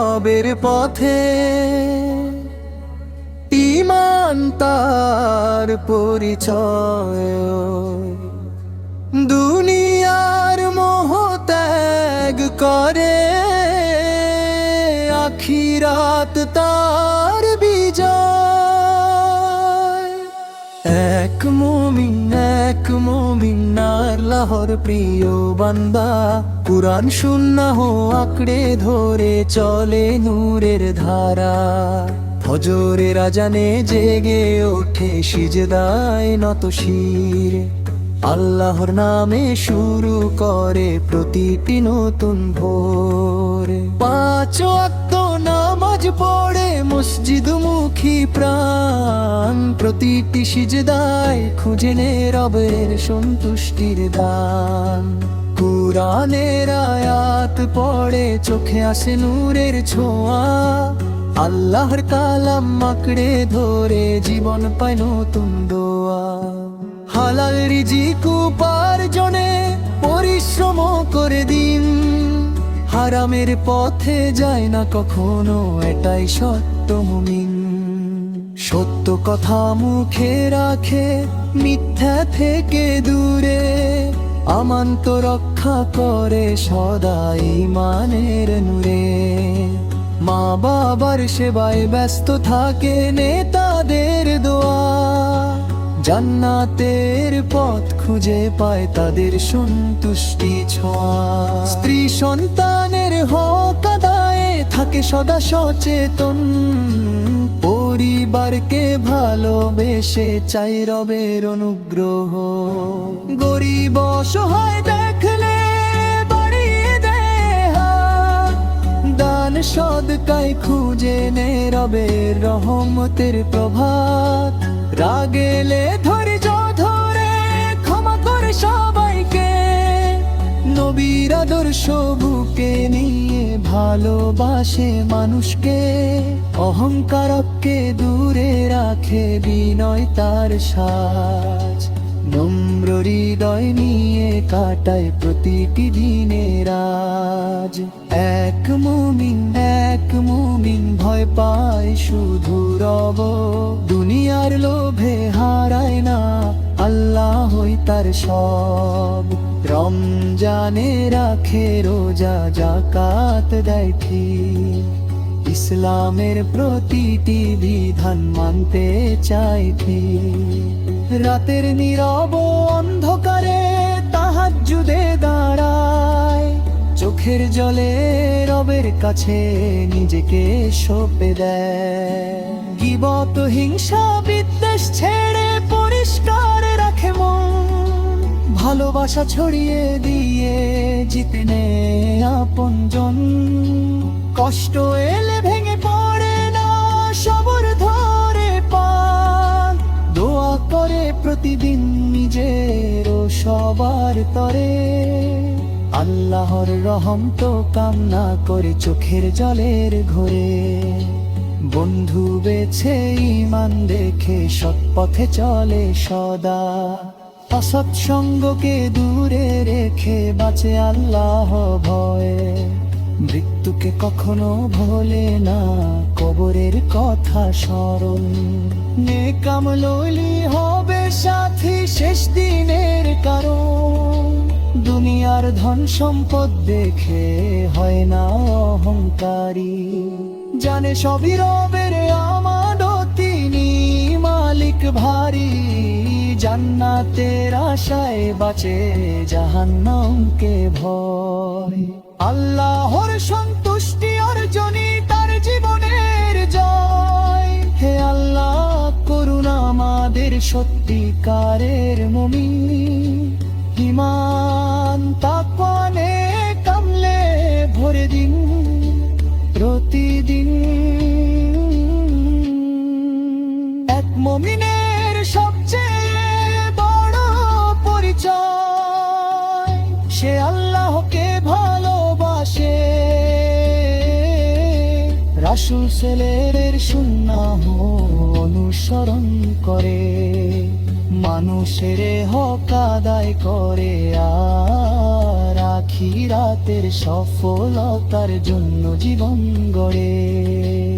রবের পথে, ঈমান তার পরিচয়। দুনিয়ার মোহ ত্যাগ করে, আখিরাত তার বিজয়। এক মুমিন আল্লাহর প্রিয় বান্দা, কুরআন সুন্নাহ আঁকড়ে ধরে চলে নূরের ধারা। ফজরের আজানে জেগে ওঠে সিজদায় নত শির, আল্লাহর নামে শুরু করে প্রতিটি নতুন ভোর। 5 ওয়াক্ত নামাজ পড়ে মসজিদমুখী প্রাণ, প্রতিটি সিজদায় খুঁজে নে রবের সন্তুষ্টির দান। কুরআনের আয়াত পড়ে চোখে আসে নূরের ছোঁয়া, আল্লাহর কালাম আঁকড়ে ধরে জীবন পায় নতুন দোয়া। হালাল রিজিক উপার্জনে পরিশ্রম করে দিন, হারামের পথে যায় না কখনো, এটাই সত্য মুমিন। সত্য কথা মুখে রাখে, মিথ্যা থেকে দূরে, আমানত রক্ষা করে সদা ঈমানের নূরে। মা বাবার সেবায় ব্যস্ত থাকে নেতাদের দোয়া, জান্নাতের পথ খুঁজে পায় তাদের সন্তুষ্টি ছোঁয়া। স্ত্রী সন্তানের হক আদায়ে থাকে সদা সচেতন, পরিবারকে ভালোবেসে চাই রবের অনুগ্রহ। গরিব অসহায় দেখলে বাড়িয়ে দেয় হাত, দান সদকায় খুঁজে নে রবের রহমতের প্রভাত। রাগেলে ধৈর্য ধরে ক্ষমা করে সবাইকে, নবীর আদর্শ বুকে নিয়ে ভালোবাসে মানুষকে। অহংকারকে দূরে রাখে বিনয় তার সাজ, নম্র হৃদয় নিয়ে কাটায় প্রতিটি দিনের আজ। এক মুমিন ভয় পায় শুধু রব, দুনিয়ার লোভে হারায় না, আল্লাহই তার সব। রমজানে রাখে রোজা, যাকাত দেয় ঠিক, ইসলামের প্রতিটি বিধান মানতে চায় ঠিক। রাতের নীরব অন্ধকারে তাহাজ্জুদে দাঁড়ায়, চোখের জলে রবের কাছে নিজেকে সঁপে দেয়। গীবত হিংসা বিদ্বেষ ছেড়ে পরিষ্কার রাখে মন, ভালোবাসা ছড়িয়ে দিয়ে জিতে নে আপনজন। কষ্ট এলে ভেঙে পড়ে না, সবর ধরে পান, দোয়া করে প্রতিদিন নিজের ও সবার তরে। আল্লাহর রহম তো কামনা করে চোখের জলের ঘরে, বন্ধু বেছে ঈমান দেখে সৎ পথে চলে সদা। অসৎ সঙ্গকে দূরে রেখে বাঁচে আল্লাহ ভয়ে, মৃত্যুকে কখনো ভোলে না কবরের কথা স্মরণ। নেক আমলই হবে সাথী শেষ দিনের কারণ, দুনিয়ার ধন সম্পদ দেখে হয় না অহংকারী, জানে সবই রবের আমানত, তিনি মালিক ভারী। জান্নাতের আশায় বাঁচে জাহান্নামকে ভয়, আল্লাহর সন্তুষ্টি অর্জনই তার জীবনের জয়। হে আল্লাহ করুন আমাদের সত্যিকারের মুমিন, ঈমান তাকওয়া নেক আমলে ভরে দিন প্রতিদিন। এক মুমিনের সবচেয়ে বড় পরিচয়, সে আল্লাহকে ভালোবাসে, রাসূল সাল্লাল্লাহু সুন্নাহ অনুসরণ করে, মানুষের হক আদায় করে আর আখিরাত হায়াতের সফলতার জন্য জীবন গড়ে।